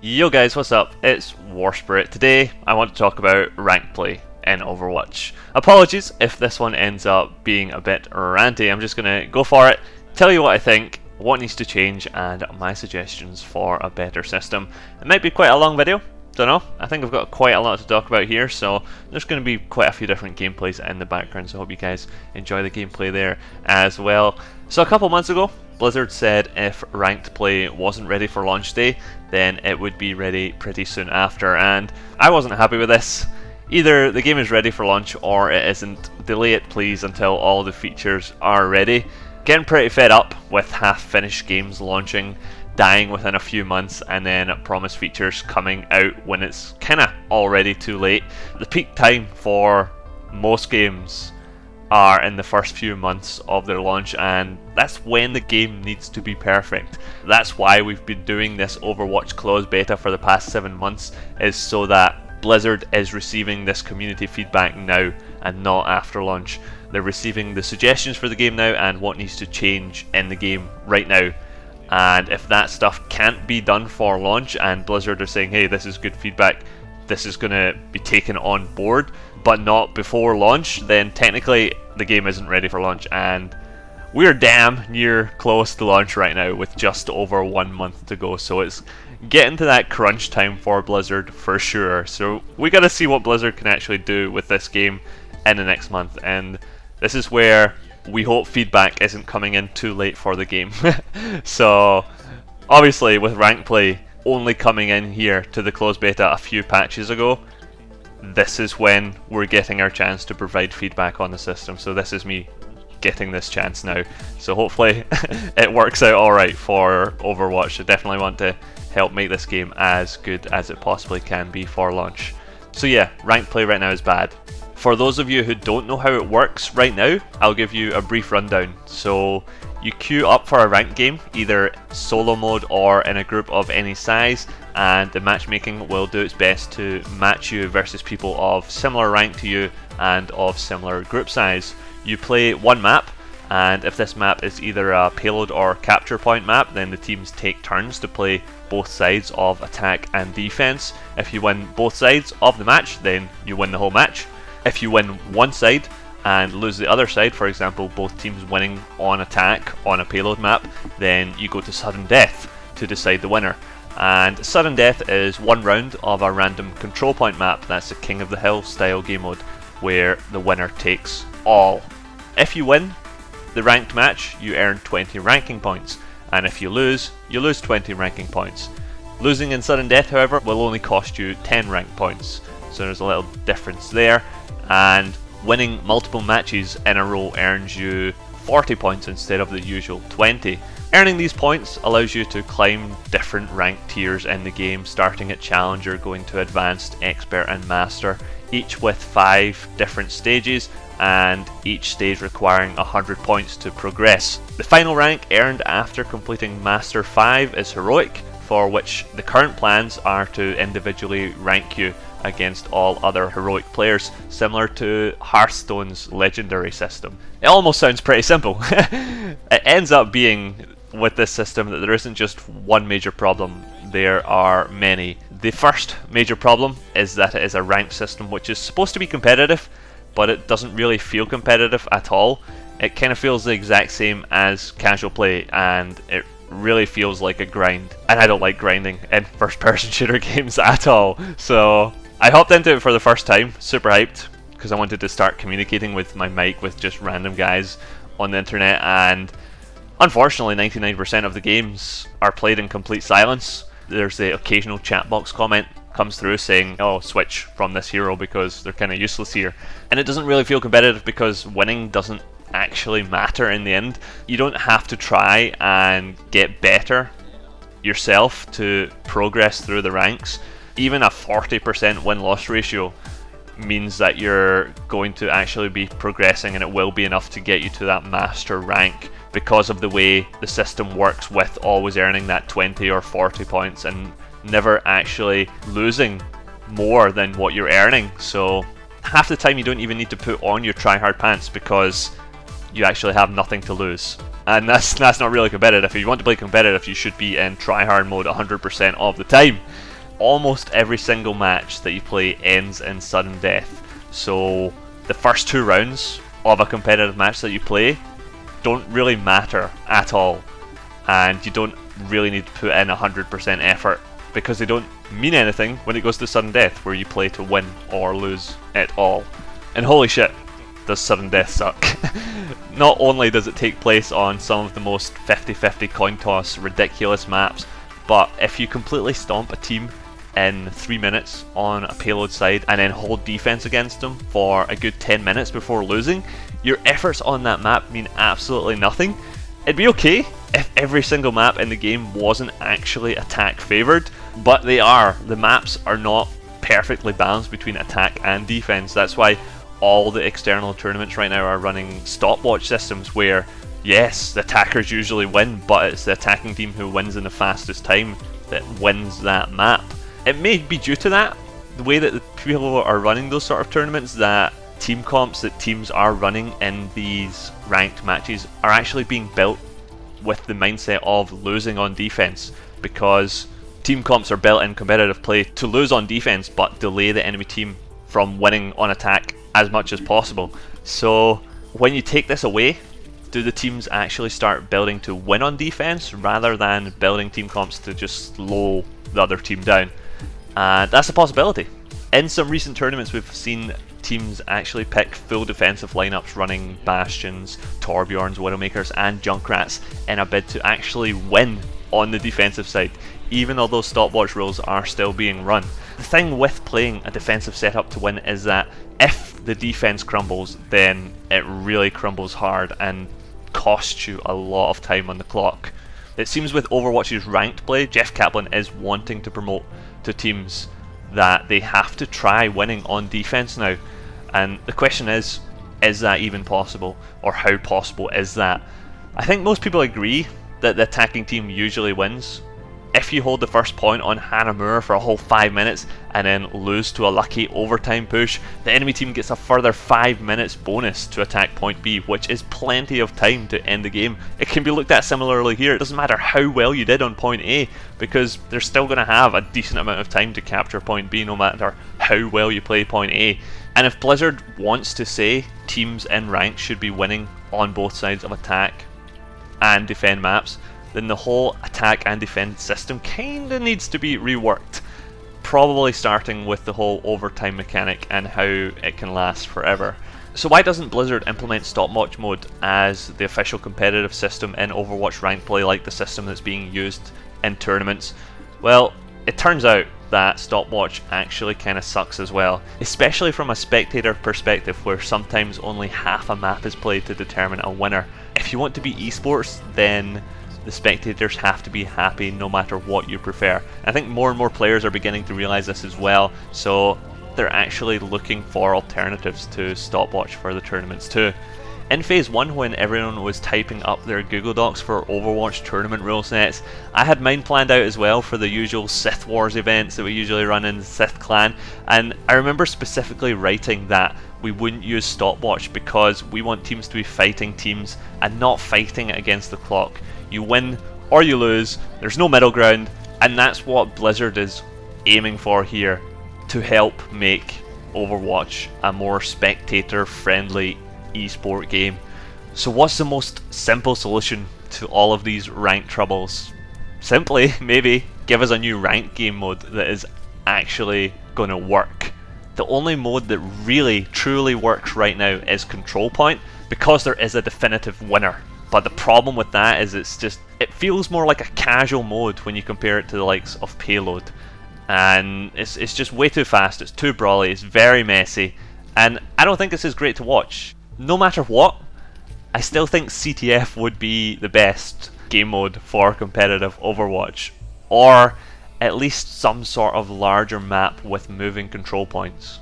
Yo guys, what's up? It's WarSpirit. Today I want to talk about rank play in Overwatch. Apologies if this one ends up being a bit ranty. I'm just going to go for it, tell you what I think, what needs to change, and my suggestions for a better system. It might be quite a long video, don't know. I think I've got quite a lot to talk about here, so there's going to be quite a few different gameplays in the background, so I hope you guys enjoy the gameplay there as well. So a couple months ago, Blizzard said if ranked play wasn't ready for launch day, then it would be ready pretty soon after, and I wasn't happy with this. Either the game is ready for launch or it isn't. Delay it please until all the features are ready. Getting pretty fed up with half-finished games launching, dying within a few months, and then promised features coming out when it's kinda already too late. The peak time for most games are in the first few months of their launch, and that's when the game needs to be perfect. That's why we've been doing this Overwatch closed beta for the past 7 months, is so that Blizzard is receiving this community feedback now and not after launch. They're receiving the suggestions for the game now and what needs to change in the game right now. And if that stuff can't be done for launch and Blizzard are saying, hey, this is good feedback, this is going to be taken on board, but not before launch, then technically the game isn't ready for launch, and we're damn near close to launch right now with just over 1 month to go, so it's getting to that crunch time for Blizzard for sure. So we gotta see what Blizzard can actually do with this game in the next month, and this is where we hope feedback isn't coming in too late for the game. So obviously with rank play only coming in here to the closed beta a few patches ago, this is when we're getting our chance to provide feedback on the system. So this is me getting this chance now. So hopefully it works out alright for Overwatch. I definitely want to help make this game as good as it possibly can be for launch. So yeah, ranked play right now is bad. For those of you who don't know how it works right now, I'll give you a brief rundown. So you queue up for a ranked game, either solo mode or in a group of any size, and the matchmaking will do its best to match you versus people of similar rank to you and of similar group size. You play one map, and if this map is either a payload or capture point map, then the teams take turns to play both sides of attack and defense. If you win both sides of the match, then you win the whole match. If you win one side and lose the other side, for example both teams winning on attack on a payload map, then you go to sudden death to decide the winner. And sudden death is 1 round of a random control point map. That's a King of the Hill style game mode where the winner takes all. If you win the ranked match, you earn 20 ranking points, and if you lose 20 ranking points. Losing in sudden death, however, will only cost you 10 rank points, so there's a little difference there. And winning multiple matches in a row earns you 40 points instead of the usual 20. Earning these points allows you to climb different rank tiers in the game, starting at Challenger, going to Advanced, Expert and Master, each with 5 different stages, and each stage requiring 100 points to progress. The final rank earned after completing Master 5 is Heroic, for which the current plans are to individually rank you against all other heroic players, similar to Hearthstone's legendary system. It almost sounds pretty simple. It ends up being, with this system, that there isn't just one major problem, there are many. The first major problem is that it is a ranked system which is supposed to be competitive, but it doesn't really feel competitive at all. It kind of feels the exact same as casual play, and it really feels like a grind, and I don't like grinding in first person shooter games at all. So I hopped into it for the first time, super hyped, because I wanted to start communicating with my mic with just random guys on the internet, and unfortunately 99% of the games are played in complete silence. There's the occasional chat box comment comes through saying, oh, switch from this hero because they're kind of useless here. And it doesn't really feel competitive because winning doesn't actually matter in the end. You don't have to try and get better yourself to progress through the ranks. Even a 40% win-loss ratio means that you're going to actually be progressing, and it will be enough to get you to that master rank because of the way the system works, with always earning that 20 or 40 points and never actually losing more than what you're earning. So half the time you don't even need to put on your try-hard pants because you actually have nothing to lose. And that's not really competitive. If you want to play competitive, you should be in try-hard mode 100% of the time. almost every single match that you play ends in sudden death. So the first 2 rounds of a competitive match that you play don't really matter at all, and you don't really need to put in 100% effort because they don't mean anything when it goes to sudden death, where you play to win or lose at all. And holy shit, does sudden death suck. Not only does it take place on some of the most 50-50 coin toss ridiculous maps, but if you completely stomp a team in 3 minutes on a payload side and then hold defense against them for a good 10 minutes before losing, your efforts on that map mean absolutely nothing. It'd be okay if every single map in the game wasn't actually attack favored, but they are. The maps are not perfectly balanced between attack and defense. That's why all the external tournaments right now are running stopwatch systems where, yes, the attackers usually win, but it's the attacking team who wins in the fastest time that wins that map. It may be due to that, the way that the people are running those sort of tournaments, that team comps that teams are running in these ranked matches are actually being built with the mindset of losing on defense, because team comps are built in competitive play to lose on defense but delay the enemy team from winning on attack as much as possible. So when you take this away, do the teams actually start building to win on defense rather than building team comps to just slow the other team down? And that's a possibility. In some recent tournaments we've seen teams actually pick full defensive lineups running Bastions, Torbjorns, Widowmakers and Junkrats in a bid to actually win on the defensive side, even though those stopwatch rules are still being run. The thing with playing a defensive setup to win is that if the defense crumbles, then it really crumbles hard and costs you a lot of time on the clock. It seems with Overwatch's ranked play, Jeff Kaplan is wanting to promote to teams that they have to try winning on defense now. And the question is that even possible? Or how possible is that? I think most people agree that the attacking team usually wins. If you hold the first point on Hannah Moore for a whole 5 minutes and then lose to a lucky overtime push, the enemy team gets a further 5 minutes bonus to attack point B, which is plenty of time to end the game. It can be looked at similarly here. It doesn't matter how well you did on point A, because they're still going to have a decent amount of time to capture point B no matter how well you play point A. And if Blizzard wants to say teams in rank should be winning on both sides of attack and defend maps, then the whole attack and defend system kinda needs to be reworked. Probably starting with the whole overtime mechanic and how it can last forever. So why doesn't Blizzard implement stopwatch mode as the official competitive system in Overwatch ranked play, like the system that's being used in tournaments? Well, it turns out that stopwatch actually kinda sucks as well, especially from a spectator perspective where sometimes only half a map is played to determine a winner. If you want to be esports, then the spectators have to be happy no matter what you prefer. I think more and more players are beginning to realise this as well, so they're actually looking for alternatives to stopwatch for the tournaments too. In Phase 1, when everyone was typing up their Google Docs for Overwatch tournament rule sets, I had mine planned out as well for the usual Sith Wars events that we usually run in Sith Clan, and I remember specifically writing that we wouldn't use stopwatch because we want teams to be fighting teams and not fighting against the clock. You win or you lose, there's no middle ground, and that's what Blizzard is aiming for here, to help make Overwatch a more spectator friendly esport game. So what's the most simple solution to all of these ranked troubles? Simply, maybe, give us a new ranked game mode that is actually going to work. The only mode that really truly works right now is Control Point, because there is a definitive winner. But the problem with that is it feels more like a casual mode when you compare it to the likes of Payload. And it's just way too fast, it's too brawly, it's very messy, and I don't think this is great to watch. No matter what, I still think CTF would be the best game mode for competitive Overwatch, or at least some sort of larger map with moving control points.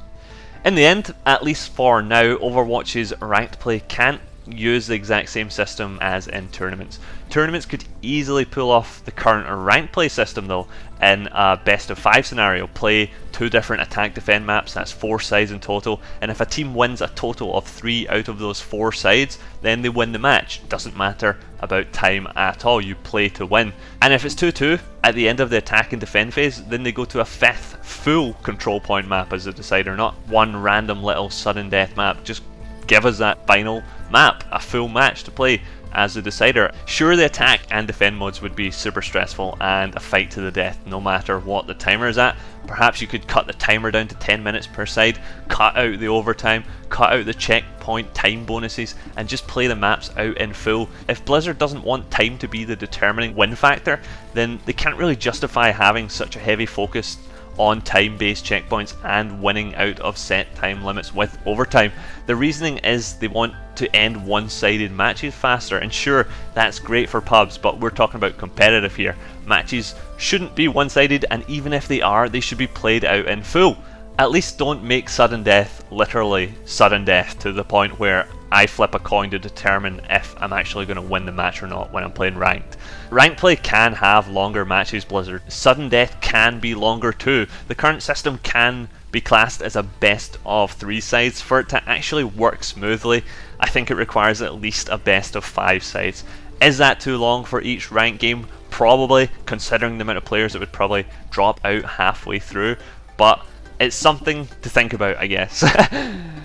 In the end, at least for now, Overwatch's ranked play can't use the exact same system as in tournaments. Tournaments could easily pull off the current rank play system though, in a best of 5 scenario. Play 2 different attack defend maps, that's 4 sides in total, and if a team wins a total of 3 out of those 4 sides, then they win the match. Doesn't matter about time at all, you play to win. And if it's 2-2 at the end of the attack and defend phase, then they go to a 5th full control point map as a decider, not one random little sudden death map. Just give us that final map, a full match to play as the decider. Sure, the attack and defend modes would be super stressful and a fight to the death no matter what the timer is at. Perhaps you could cut the timer down to 10 minutes per side, cut out the overtime, cut out the checkpoint time bonuses, and just play the maps out in full. If Blizzard doesn't want time to be the determining win factor, then they can't really justify having such a heavy focus on time-based checkpoints and winning out of set time limits with overtime. The reasoning is they want to end one-sided matches faster, and sure, that's great for pubs, but we're talking about competitive here. Matches shouldn't be one-sided, and even if they are, they should be played out in full. At least don't make sudden death literally sudden death to the point where I flip a coin to determine if I'm actually going to win the match or not when I'm playing ranked. Ranked play can have longer matches, Blizzard. Sudden death can be longer too. The current system can be classed as a best of 3 sides. For it to actually work smoothly, I think it requires at least a best of 5 sides. Is that too long for each ranked game? Probably, considering the amount of players that would probably drop out halfway through, but it's something to think about, I guess.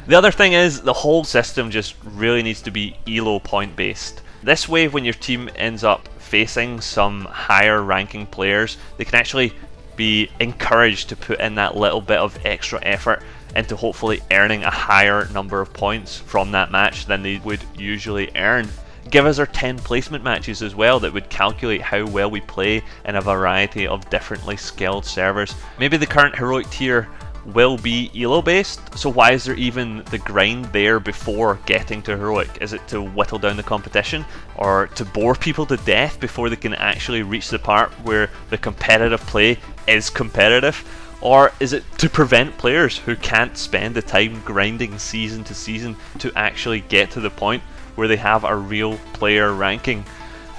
The other thing is, the whole system just really needs to be elo point based. This way, when your team ends up facing some higher ranking players, they can actually be encouraged to put in that little bit of extra effort into hopefully earning a higher number of points from that match than they would usually earn. Give us our 10 placement matches as well that would calculate how well we play in a variety of differently skilled servers. Maybe the current heroic tier will be elo based, so why is there even the grind there before getting to heroic? Is it to whittle down the competition, or to bore people to death before they can actually reach the part where the competitive play is competitive? Or is it to prevent players who can't spend the time grinding season to season to actually get to the point where they have a real player ranking?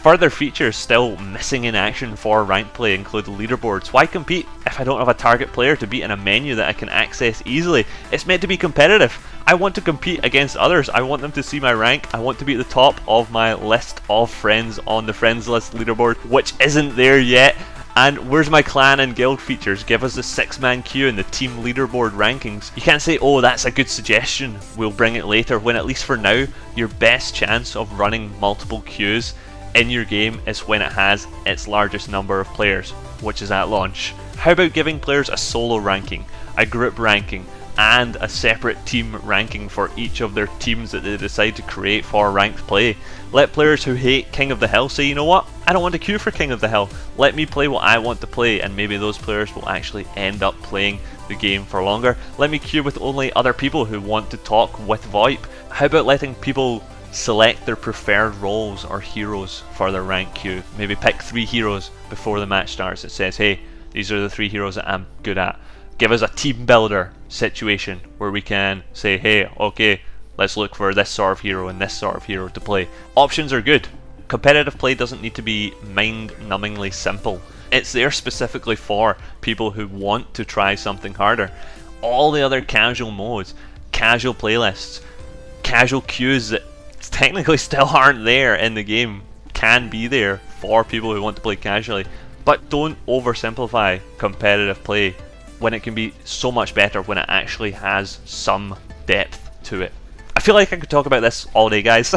Further features still missing in action for ranked play include leaderboards. Why compete if I don't have a target player to beat in a menu that I can access easily? It's meant to be competitive. I want to compete against others. I want them to see my rank. I want to be at the top of my list of friends on the friends list leaderboard, which isn't there yet. And where's my clan and guild features? Give us the 6-man queue and the team leaderboard rankings. You can't say, oh, that's a good suggestion, we'll bring it later, when at least for now, your best chance of running multiple queues in your game is when it has its largest number of players, which is at launch. How about giving players a solo ranking, a group ranking, and a separate team ranking for each of their teams that they decide to create for ranked play? Let players who hate King of the Hill say, you know what, I don't want to queue for King of the Hill, let me play what I want to play, and maybe those players will actually end up playing the game for longer. Let me queue with only other people who want to talk with VoIP. How about letting people select their preferred roles or heroes for their rank queue? Maybe pick 3 heroes before the match starts. It says, hey, these are the 3 heroes that I'm good at. Give us a team builder situation where we can say, hey, okay, let's look for this sort of hero and this sort of hero to play. Options are good. Competitive play doesn't need to be mind-numbingly simple. It's there specifically for people who want to try something harder. All the other casual modes, casual playlists, casual queues that technically still aren't there in the game can be there for people who want to play casually. But don't oversimplify competitive play when it can be so much better when it actually has some depth to it. I feel like I could talk about this all day, guys,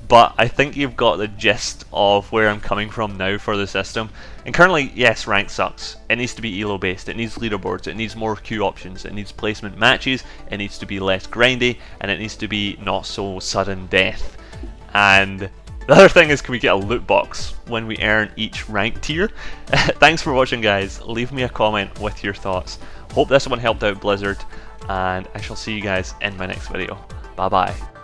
but I think you've got the gist of where I'm coming from now for the system. And currently, yes, rank sucks. It needs to be elo based, it needs leaderboards, it needs more queue options, it needs placement matches, it needs to be less grindy, and it needs to be not so sudden death. And the other thing is, can we get a loot box when we earn each rank tier? Thanks for watching, guys. Leave me a comment with your thoughts. Hope this one helped out Blizzard, and I shall see you guys in my next video. Bye bye.